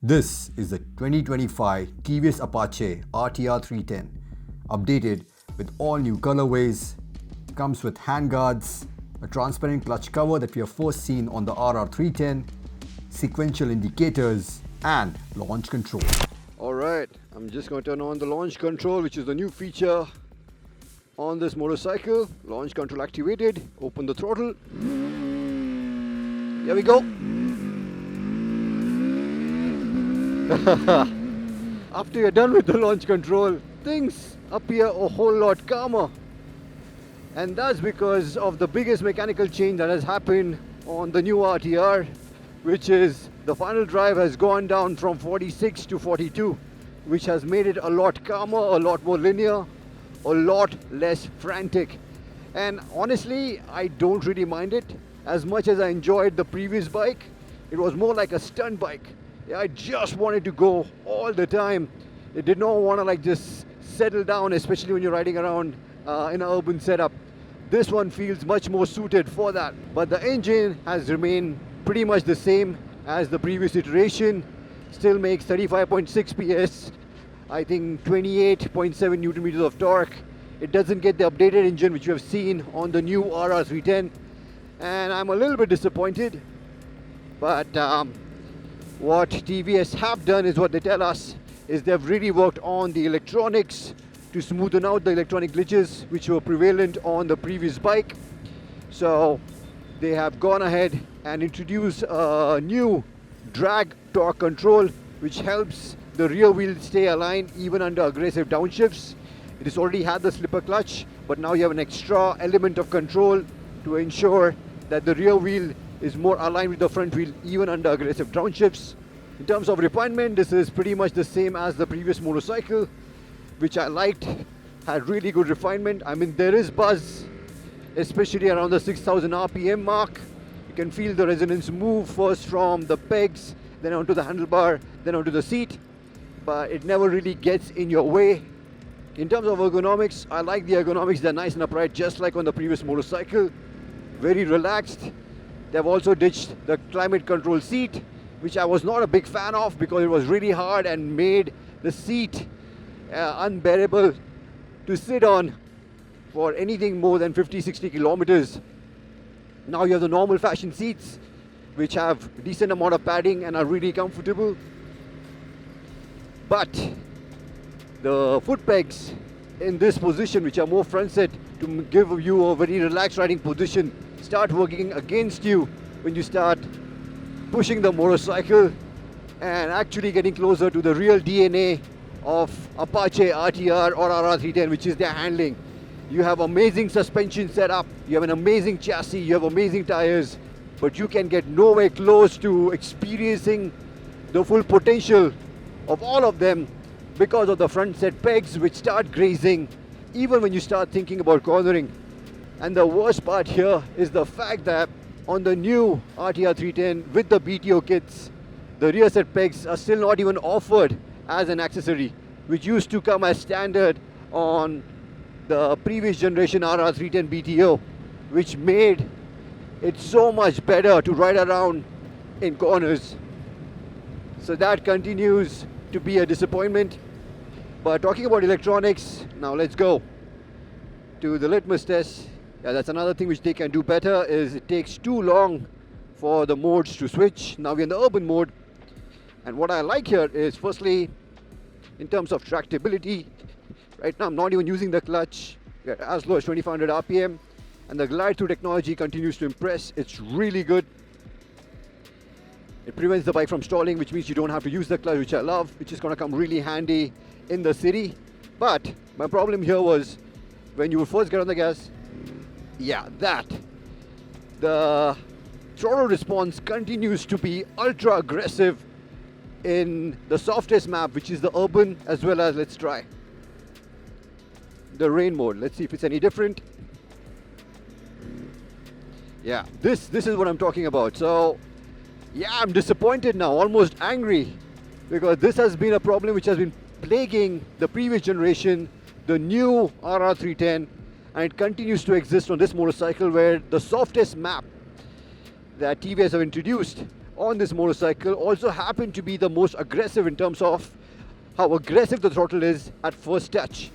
This is the 2025 TVS Apache RTR310, updated with all new colorways, comes with handguards, a transparent clutch cover that we have first seen on the RR310, sequential indicators, and launch control. Alright, I'm just going to turn on the launch control, which is the new feature on this motorcycle. Launch control activated, open the throttle. Here we go. After you're done with the launch control, things appear a whole lot calmer. And that's because of the biggest mechanical change that has happened on the new RTR, which is the final drive has gone down from 46 to 42, which has made it a lot calmer, a lot more linear, a lot less frantic. And honestly, I don't really mind it as much as I enjoyed the previous bike. It was more like a stunt bike. I just wanted to go all the time. It did not want to just settle down, especially when you're riding around in an urban setup. This one feels much more suited for that. But the engine has remained pretty much the same as the previous iteration. Still makes 35.6 PS, I think 28.7 Newton meters of torque. It doesn't get the updated engine which you have seen on the new RR310. And I'm a little bit disappointed. But what TVS have done is what they tell us is they've really worked on the electronics to smoothen out the electronic glitches which were prevalent on the previous bike. So they have gone ahead and introduced a new drag torque control which helps the rear wheel stay aligned even under aggressive downshifts. It has already had the slipper clutch, but now you have an extra element of control to ensure that the rear wheel is more aligned with the front wheel even under aggressive downshifts. In terms of refinement, this is pretty much the same as the previous motorcycle, which I liked, had really good refinement. I mean, there is buzz, especially around the 6000 RPM mark. You can feel the resonance move first from the pegs, then onto the handlebar, then onto the seat, but it never really gets in your way. In terms of ergonomics, I like the ergonomics. They're nice and upright, just like on the previous motorcycle. Very relaxed. They've also ditched the climate control seat, which I was not a big fan of because it was really hard and made the seat unbearable to sit on for anything more than 50-60 kilometers. Now you have the normal fashion seats, which have a decent amount of padding and are really comfortable. But the foot pegs in this position, which are more front set to give you a very relaxed riding position, start working against you when you start pushing the motorcycle and actually getting closer to the real DNA of Apache RTR or RR310, which is their handling. You have amazing suspension setup, you have an amazing chassis, you have amazing tires, but you can get nowhere close to experiencing the full potential of all of them because of the front set pegs which start grazing even when you start thinking about cornering. And the worst part here is the fact that on the new RTR310 with the BTO kits, the rear set pegs are still not even offered as an accessory, which used to come as standard on the previous generation RR310 BTO, which made it so much better to ride around in corners. So that continues to be a disappointment. But talking about electronics, now let's go to the litmus test. Yeah, that's another thing which they can do better, is it takes too long for the modes to switch. Now we're in the urban mode, and what I like here is firstly in terms of tractability. Right now I'm not even using the clutch. We're as low as 2500 RPM, and the glide through technology continues to impress. It's really good. It prevents the bike from stalling, which means you don't have to use the clutch, which I love, which is going to come really handy in the city. But my problem here was when you first get on the gas, the throttle response continues to be ultra aggressive in the softest map, which is the urban, as well as, let's try the rain mode. Let's see if it's any different. Yeah, this is what I'm talking about. So yeah, I'm disappointed now, almost angry, because this has been a problem which has been plaguing the previous generation, the new RR310, and it continues to exist on this motorcycle, where the softest map that TVS have introduced on this motorcycle also happen to be the most aggressive in terms of how aggressive the throttle is at first touch.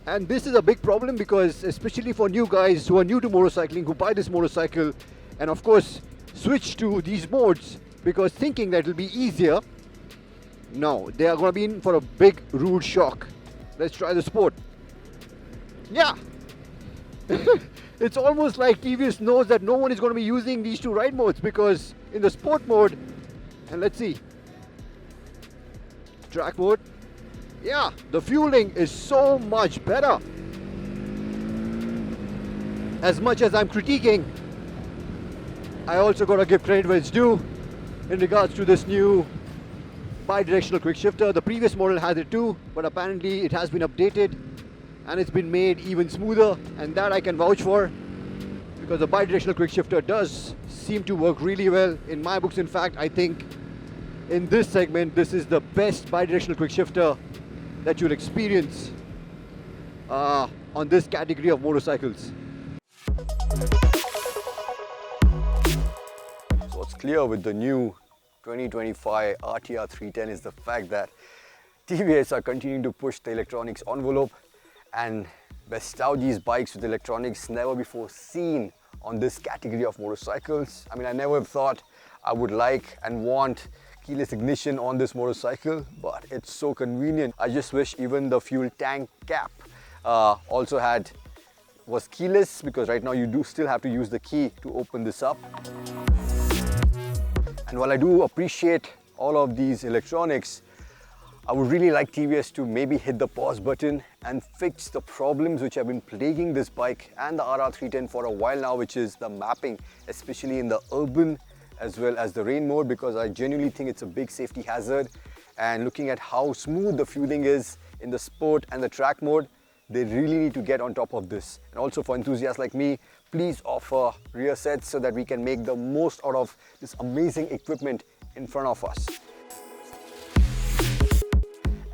And this is a big problem because especially for new guys who are new to motorcycling, who buy this motorcycle and of course switch to these modes because thinking that it'll be easier, no, they are going to be in for a big rude shock. Let's try the sport. Yeah. It's almost like TVS knows that no one is going to be using these two ride modes, because in the sport mode, and let's see, track mode, yeah, the fueling is so much better. As much as I'm critiquing, I also got to give credit where it's due in regards to this new bi-directional quick shifter. The previous model has it too, but apparently it has been updated and it's been made even smoother, and that I can vouch for, because the bi-directional quick shifter does seem to work really well in my books. In fact, I think in this segment this is the best bi-directional quick shifter that you'll experience on this category of motorcycles. So what's clear with the new 2025 RTR310 is the fact that TVS are continuing to push the electronics envelope and best out these bikes with electronics never before seen on this category of motorcycles. I mean, I never thought I would like and want keyless ignition on this motorcycle, but it's so convenient. I just wish even the fuel tank cap was keyless, because right now you do still have to use the key to open this up. And while I do appreciate all of these electronics, I would really like TVS to maybe hit the pause button and fix the problems which have been plaguing this bike and the RR310 for a while now, which is the mapping, especially in the urban as well as the rain mode, because I genuinely think it's a big safety hazard. And looking at how smooth the fueling is in the sport and the track mode, they really need to get on top of this. And also for enthusiasts like me, please offer rear sets so that we can make the most out of this amazing equipment in front of us.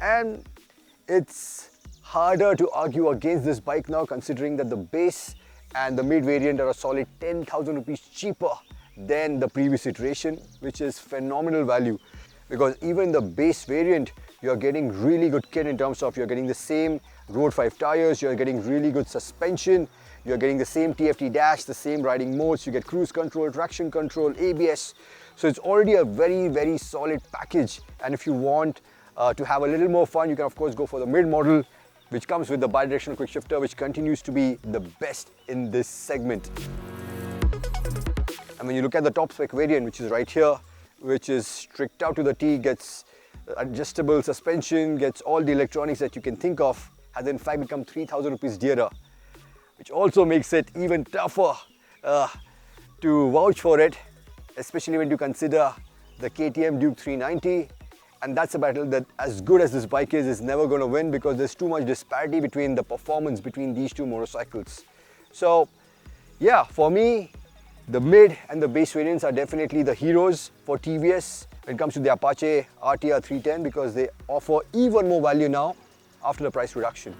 And it's harder to argue against this bike now, considering that the base and the mid variant are a solid 10,000 rupees cheaper than the previous iteration, which is phenomenal value, because even the base variant, you're getting really good kit in terms of you're getting the same Road 5 tires, you're getting really good suspension, you're getting the same TFT dash, the same riding modes, you get cruise control, traction control, ABS. So it's already a very, very solid package. And if you want to have a little more fun, you can of course go for the mid model, which comes with the bi-directional quick shifter, which continues to be the best in this segment. And when you look at the top spec variant, which is right here, which is strict out to the T, gets adjustable suspension, gets all the electronics that you can think of, has in fact become 3,000 rupees dearer, which also makes it even tougher to vouch for it, especially when you consider the KTM Duke 390. And that's a battle that, as good as this bike is never going to win, because there's too much disparity between the performance between these two motorcycles. So yeah, for me, the mid and the base variants are definitely the heroes for TVS when it comes to the Apache RTR310, because they offer even more value now after the price reduction.